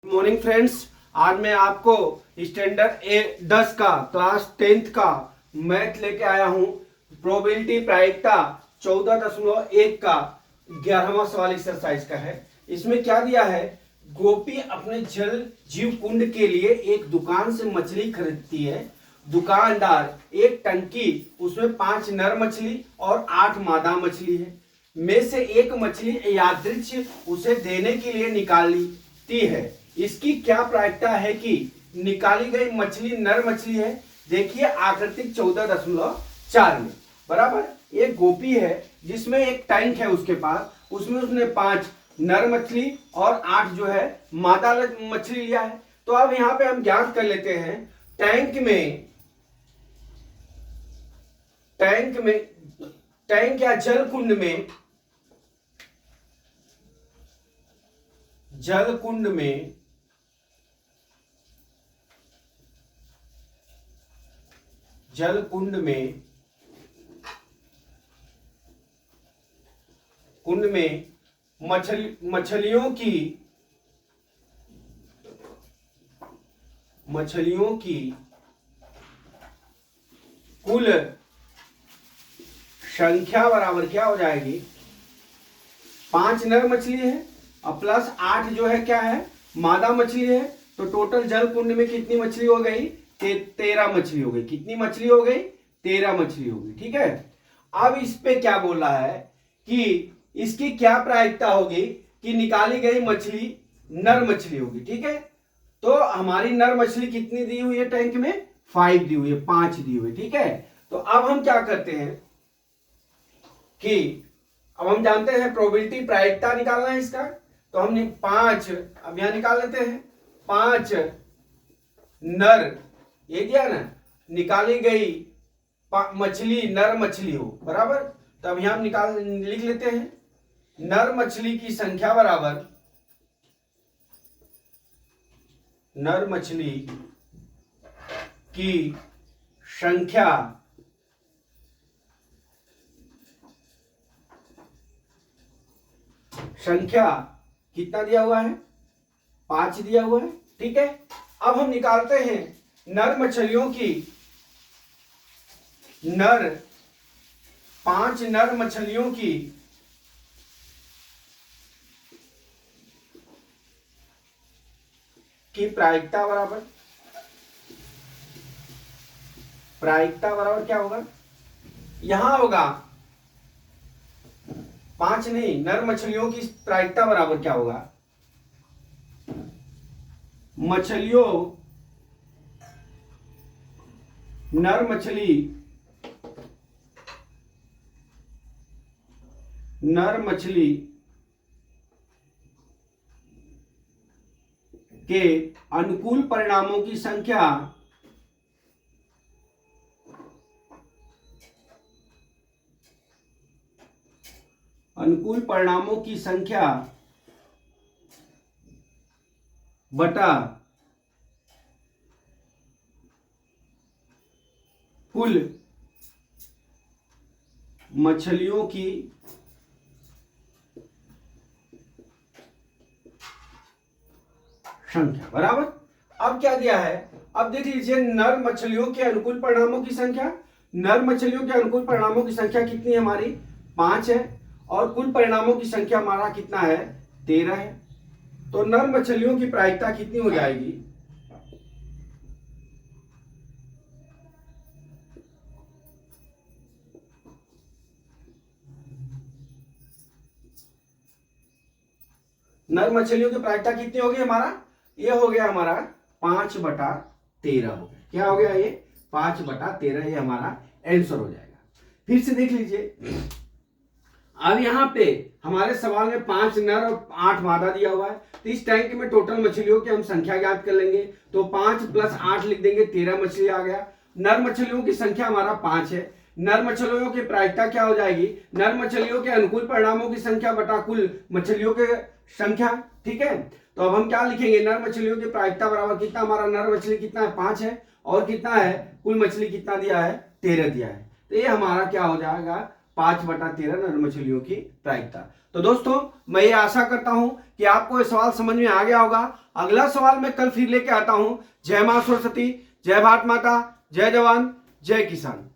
Morning friends, आज मैं आपको स्टैंडर्ड ए 10 का क्लास 10th का मैथ लेके आया हूं। प्रोबेबिलिटी प्रायिकता 14.1 का 11वां सवाल एक्सरसाइज का है। इसमें क्या दिया है, गोपी अपने जल जीव कुंड के लिए एक दुकान से मछली खरीदती है। दुकानदार एक टंकी, उसमें 5 नर मछली और 8 मादा मछली है, में से एक मछली यादृच्छिक उसे देने के लिए निकालती है। इसकी क्या प्रायिकता है कि निकाली गई मछली नर मछली है। देखिए आकृति 14.4 में बराबर एक गोपी है जिसमें एक टैंक है उसके पास, उसमें उसने 5 नर मछली और 8 जो है मादा मछली लिया है। तो अब यहां पे हम ज्ञात कर लेते हैं, टैंक या जल कुंड में कुंड में मछलियों की कुल संख्या बराबर क्या हो जाएगी, 5 नर मछली है और प्लस 8 जो है क्या है, मादा मछली है। तो टोटल जल कुंड में कितनी मछली हो गई, 13 मछली हो गई। कितनी मछली हो गई, 13 मछली हो गई। ठीक है। अब इस पे क्या बोल रहा है कि इसकी क्या प्रायिकता होगी कि निकाली गई मछली नर मछली होगी। ठीक है। तो हमारी नर मछली कितनी दी हुई है टैंक में, 5 दी हुई है, 5 दी हुई है। ठीक है। तो अब हम क्या करते हैं कि अब हम जानते हैं प्रोबेबिलिटी प्रायिकता निकालना है इसका। तो हम 5 अब यहां निकाल लेते हैं, 5 नर, ये दिया ना, निकाली गई मछली नर मछली हो बराबर। तो अब यहां निकाल लिख लेते हैं, नर मछली की संख्या बराबर नर मछली की संख्या कितना दिया हुआ है, 5 दिया हुआ है। ठीक है। अब हम निकालते हैं नर मछलियों की 5 नर मछलियों की प्रायिकता बराबर क्या होगा, यहां होगा 5 नहीं, नर मछलियों की प्रायिकता बराबर क्या होगा, नर मछली के अनुकूल परिणामों की संख्या बटा कुल मछलियों की संख्या बराबर। अब क्या दिया है, अब देख लीजिए नर मछलियों के अनुकूल परिणामों की संख्या, कितनी है हमारी, 5 है, और कुल परिणामों की संख्या हमारा कितना है, 13 है। तो नर मछलियों की प्रायिकता कितनी हो जाएगी, नर मछलियों की प्रायिकता कितनी होगी हमारा, ये हो गया हमारा 5/13 हो गया। क्या हो गया ये, 5/13, ये हमारा आंसर हो जाएगा। फिर से देख लीजिए, अब यहां पे हमारे सवाल में 5 नर और 8 मादा दिया हुआ है। तो इस टैंक में टोटल मछलियों की हम संख्या ज्ञात कर लेंगे। तो 5 + 8 लिख देंगे, 13 मछली आ गया। नर मछलियों की संख्या हमारा 5 है। नर मछलियों की प्रायिकता क्या हो जाएगी, नर मछलियों के अनुकूल परिणामों की संख्या बटा कुल मछलियों के संख्या। ठीक है। तो अब हम क्या लिखेंगे, नर मछलियों की प्रायिकता बराबर कितना, हमारा नर मछली कितना है, 5 है, और कितना है, कुल मछली कितना दिया है, 13 दिया है। तो ये हमारा क्या हो जाएगा, 5/13 नर मछलियों की प्रायिकता। तो दोस्तों मैं ये आशा करता हूं कि आपको ये सवाल समझ में आ गया होगा। अगला सवाल मैं कल फिर लेके आता हूं। जय मां सरस्वती, जय भारत माता, जय जवान, जय किसान।